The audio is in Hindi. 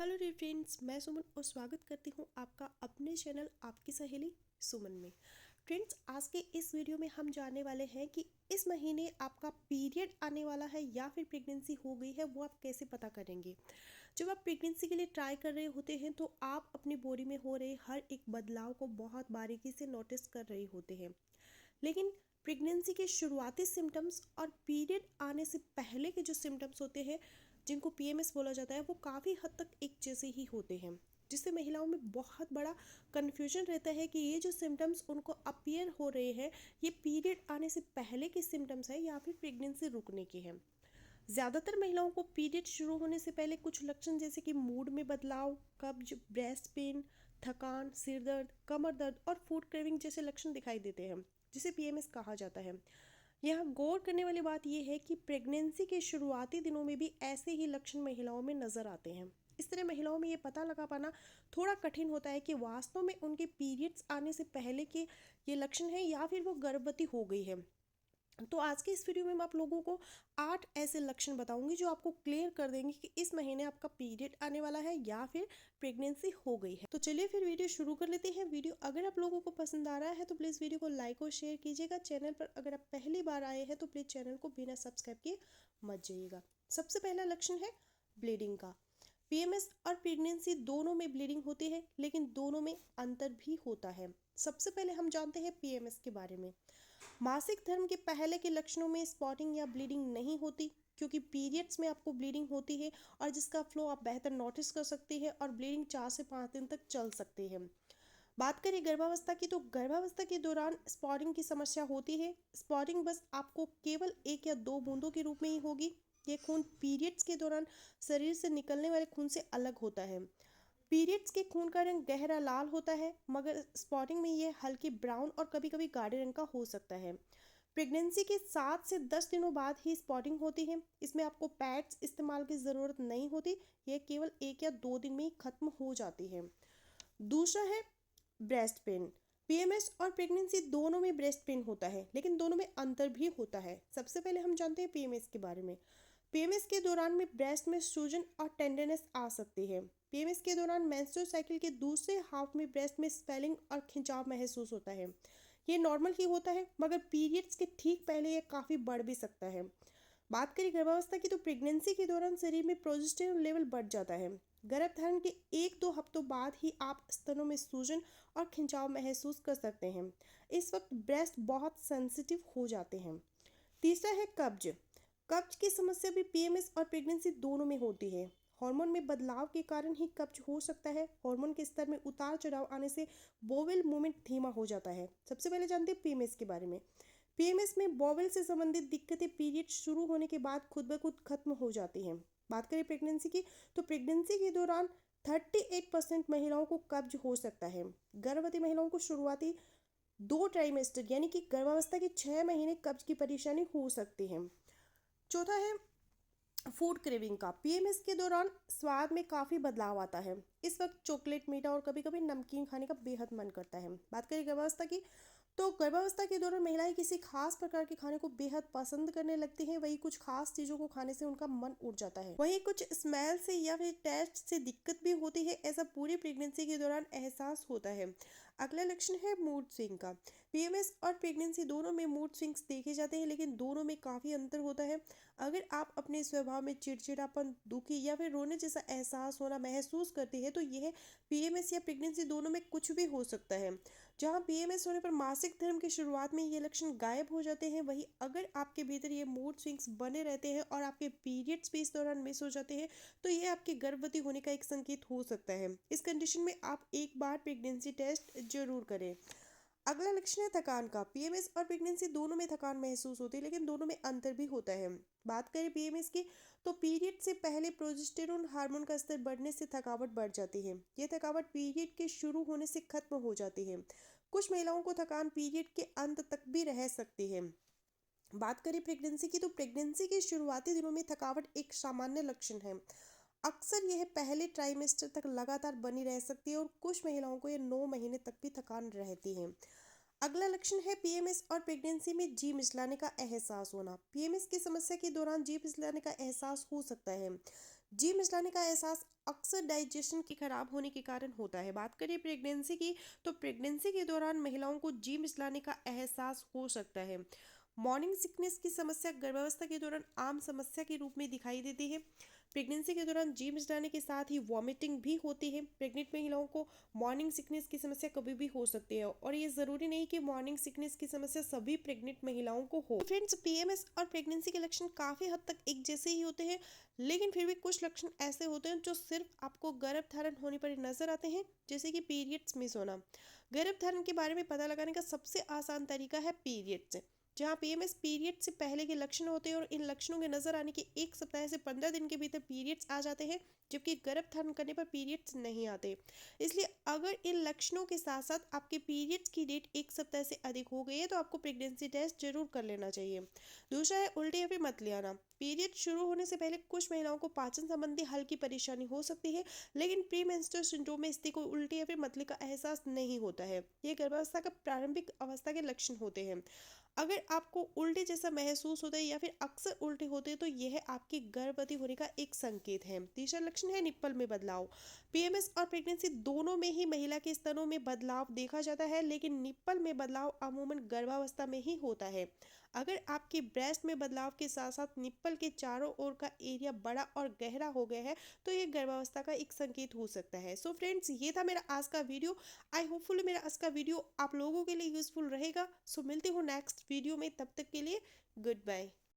हेलो डियर फ्रेंड्स, मैं सुमन और स्वागत करती हूँ आपका अपने चैनल आपकी सहेली सुमन में। फ्रेंड्स, आज के इस वीडियो में हम जानने वाले हैं कि इस महीने आपका पीरियड आने वाला है या फिर प्रेगनेंसी हो गई है, वो आप कैसे पता करेंगे। जब आप प्रेगनेंसी के लिए ट्राई कर रहे होते हैं तो आप अपनी बॉडी में हो रहे हर एक बदलाव को बहुत बारीकी से नोटिस कर रहे होते हैं, लेकिन प्रेगनेंसी के शुरुआती सिम्टम्स और पीरियड आने से पहले के जो सिम्टम्स होते हैं, जिनको पीएमएस बोला जाता है, वो काफ़ी हद तक एक जैसे ही होते हैं, जिससे महिलाओं में बहुत बड़ा कन्फ्यूजन रहता है कि ये जो सिम्टम्स उनको अपीयर हो रहे हैं, ये पीरियड आने से पहले के सिम्टम्स है या फिर प्रेगनेंसी रुकने के हैं। ज़्यादातर महिलाओं को पीरियड शुरू होने से पहले कुछ लक्षण जैसे कि मूड में बदलाव, कब्ज, ब्रेस्ट पेन, थकान, सिर दर्द, कमर दर्द और फूड क्रेविंग जैसे लक्षण दिखाई देते हैं, जिसे पीएमएस कहा जाता है। यहाँ गौर करने वाली बात यह है कि प्रेगनेंसी के शुरुआती दिनों में भी ऐसे ही लक्षण महिलाओं में नजर आते हैं। इस तरह महिलाओं में ये पता लगा पाना थोड़ा कठिन होता है कि वास्तव में उनके पीरियड्स आने से पहले के ये लक्षण हैं या फिर वो गर्भवती हो गई है। तो आज के इस वीडियो में मैं आप लोगों को 8 ऐसे लक्षण बताऊंगी जो आपको क्लियर कर देंगे कि इस महीने आपका पीरियड आने वाला है या फिर प्रेगनेंसी हो गई है। तो चलिए फिर वीडियो शुरू कर लेते हैं। वीडियो अगर आप लोगों को पसंद आ रहा है तो प्लीज़ वीडियो को लाइक और शेयर कीजिएगा। चैनल पर अगर आप पहली बार आए हैं तो प्लीज़ चैनल को बिना सब्सक्राइब किए मत जाइएगा। सबसे पहला लक्षण है ब्लीडिंग का। पीएमएस और प्रेगनेंसी दोनों में ब्लीडिंग होती है, लेकिन दोनों में अंतर भी होता है। सबसे पहले हम जानते हैं पीएमएस के बारे में। मासिक धर्म के पहले के लक्षणों में स्पॉटिंग या ब्लीडिंग नहीं होती, क्योंकि पीरियड्स में आपको ब्लीडिंग होती है और जिसका फ्लो आप बेहतर नोटिस कर सकते हैं, और ब्लीडिंग 4 से 5 दिन तक चल सकती है। बात करें गर्भावस्था की, तो गर्भावस्था के दौरान स्पॉटिंग की समस्या होती है। स्पॉटिंग बस आपको केवल 1 या 2 बूंदों के रूप में ही होगी। ये खून पीरियड्स के दौरान शरीर से निकलने वाले खून से अलग होता है। पीरियड्स के खून का रंग गहरा लाल होता है, मगर स्पॉटिंग में ये हल्की ब्राउन और कभी कभी गाढ़े रंग का हो सकता है। प्रेगनेंसी के 7 से 10 दिनों बाद ही स्पॉटिंग होती है। इसमें आपको पैड्स इस्तेमाल की ज़रूरत नहीं होती, यह केवल 1 या 2 दिन में ही खत्म हो जाती है। दूसरा है ब्रेस्ट पेन। पीएमएस और प्रेगनेंसी दोनों में ब्रेस्ट पेन होता है, लेकिन दोनों में अंतर भी होता है। सबसे पहले हम जानते हैं पीएमएस के बारे में। पीएमएस के दौरान में ब्रेस्ट में सूजन और टेंडरनेस आ सकती है। पीएमएस के दौरान मेंस्ट्रुअल साइकिल के दूसरे हाफ में ब्रेस्ट में स्वेलिंग और खिंचाव महसूस होता है। ये नॉर्मल ही होता है, मगर पीरियड्स के ठीक पहले ये काफ़ी बढ़ भी सकता है। बात करें गर्भावस्था की, तो प्रेगनेंसी के दौरान शरीर में प्रोजेस्टेरोन लेवल बढ़ जाता है। गर्भधारण के 1-2 हफ्तों बाद ही आप स्तनों में सूजन और खिंचाव महसूस कर सकते हैं। इस वक्त ब्रेस्ट बहुत सेंसिटिव हो जाते हैं। तीसरा है कब्ज। कब्ज की समस्या भी पीएमएस और प्रेगनेंसी दोनों में होती है। हार्मोन में बदलाव के कारण ही कब्ज हो सकता है। हार्मोन के स्तर में उतार चढ़ाव आने से बोवेल मूवमेंट धीमा हो जाता है। सबसे पहले जानते हैं पीएमएस के बारे में। पीएमएस में बोवेल से संबंधित दिक्कतें पीरियड शुरू होने के बाद खुद ब खुद खत्म हो जाती हैं। बात करें प्रेगनेंसी की, तो प्रेगनेंसी के दौरान 38% महिलाओं को कब्ज हो सकता है। गर्भवती महिलाओं को शुरुआती 2 ट्राइमेस्टर यानी कि गर्भावस्था के 6 महीने कब्ज की परेशानी हो सकती है। चौथा है फूड क्रेविंग का। पीएमएस के दौरान स्वाद में काफ़ी बदलाव आता है। इस वक्त चॉकलेट, मीठा और कभी कभी नमकीन खाने का बेहद मन करता है। बात करें गर्भावस्था की, तो गर्भावस्था के दौरान महिलाएं किसी खास प्रकार के खाने को बेहद पसंद करने लगती हैं। वही कुछ खास चीज़ों को खाने से उनका मन उठ जाता है। वहीं कुछ स्मेल से या फिर टेस्ट से दिक्कत भी होती है। ऐसा पूरी प्रेगनेंसी के दौरान एहसास होता है। अगला लक्षण है मूड स्विंग का। पीएमएस और प्रेगनेंसी दोनों में मूड स्विंग्स देखे जाते हैं, लेकिन दोनों में काफ़ी अंतर होता है। अगर आप अपने स्वभाव में चिड़चिड़ापन, दुखी या फिर रोने जैसा एहसास होना महसूस करती है, तो यह पीएमएस या प्रेगनेंसी दोनों में कुछ भी हो सकता है। जहां पीएमएस होने पर मासिक धर्म की शुरुआत में ये लक्षण गायब हो जाते हैं, वहीं अगर आपके भीतर ये मूड स्विंग्स बने रहते हैं और आपके पीरियड्स भी इस दौरान मिस हो जाते हैं, तो ये आपके गर्भवती होने का एक संकेत हो सकता है। इस कंडीशन में आप एक बार प्रेगनेंसी टेस्ट जरूर करें। अगला लक्षण है थकान का। पीएमएस और प्रेगनेंसी दोनों में थकान महसूस होती है, लेकिन दोनों में अंतर भी होता है। बात करें पीएमएस की, तो पीरियड से पहले प्रोजेस्टेरोन हार्मोन का स्तर बढ़ने से थकावट बढ़ जाती है। यह थकावट पीरियड के शुरू होने से खत्म हो जाती है। कुछ महिलाओं को थकान पीरियड के अंत तक भी रह सकती है। बात करें प्रेगनेंसी की, तो प्रेगनेंसी के शुरुआती दिनों में थकावट एक सामान्य लक्षण है। अक्सर यह पहले ट्राइमेस्टर तक लगातार बनी रह सकती है और कुछ महिलाओं को यह 9 महीने तक भी थकान रहती है। अगला लक्षण है पीएमएस और प्रेगनेंसी में जी मिचलाने का एहसास होना। पीएमएस की समस्या के दौरान जी मिचलाने का एहसास हो सकता है। जी मिचलाने का एहसास अक्सर डाइजेशन की खराब होने के कारण होता है। बात करें प्रेगनेंसी की, तो प्रेगनेंसी के दौरान महिलाओं को जी मिचलाने का एहसास हो सकता है। मॉर्निंग सिकनेस की समस्या गर्भावस्था के दौरान आम समस्या के रूप में दिखाई देती है। प्रेगनेंसी के दौरान जी मिचलाने के साथ ही वॉमिटिंग भी होती है। प्रेग्नेंट महिलाओं को मॉर्निंग सिकनेस की समस्या कभी भी हो सकती है, और ये ज़रूरी नहीं कि मॉर्निंग सिकनेस की समस्या सभी प्रेग्नेंट महिलाओं को हो। फ्रेंड्स, पीएमएस और प्रेगनेंसी के लक्षण काफ़ी हद तक एक जैसे ही होते हैं, लेकिन फिर भी कुछ लक्षण ऐसे होते हैं जो सिर्फ आपको गर्भधारण होने पर ही नजर आते हैं, जैसे कि पीरियड्स मिस होना। गर्भधारण के बारे में पता लगाने का सबसे आसान तरीका है पीरियड से। जहाँ पीएमएस पीरियड से पहले के लक्षण होते हैं और इन लक्षणों के नजर आने के 1 सप्ताह से 15 दिन के भीतर पीरियड्स आ जाते हैं, जबकि गर्भधारण करने पर पीरियड्स नहीं आते। इसलिए अगर इन लक्षणों के साथ साथ आपके पीरियड्स की डेट 1 सप्ताह से अधिक हो गई है तो आपको प्रेगनेंसी टेस्ट जरूर कर लेना चाहिए। दूसरा है उल्टी या फिर मत ले आना। पीरियड शुरू होने से पहले कुछ महिलाओं को पाचन संबंधी हल्की परेशानी हो सकती है, लेकिन प्री मेंस्ट्रुअल सिंड्रोम में स्थिति को उल्टी या फिर मतली का एहसास नहीं होता है। ये गर्भावस्था का प्रारंभिक अवस्था के लक्षण होते हैं। अगर आपको उल्टी जैसा महसूस होता है या फिर अक्सर उल्टी होते हैं तो यह आपकी गर्भवती होने का एक संकेत है। तीसरा लक्षण है निप्पल में बदलाव। पीएमएस और प्रेगनेंसी दोनों में ही महिला के स्तनों में बदलाव देखा जाता है, लेकिन निप्पल में बदलाव अमूमन गर्भावस्था में ही होता है। अगर आपके ब्रेस्ट में बदलाव के साथ साथ निप्पल के चारों ओर का एरिया बड़ा और गहरा हो गया है, तो ये गर्भावस्था का एक संकेत हो सकता है। सो फ्रेंड्स, ये था मेरा आज का वीडियो। आई होपफुली मेरा आज का वीडियो आप लोगों के लिए यूजफुल रहेगा। सो मिलती हूँ नेक्स्ट वीडियो में, तब तक के लिए गुड बाय।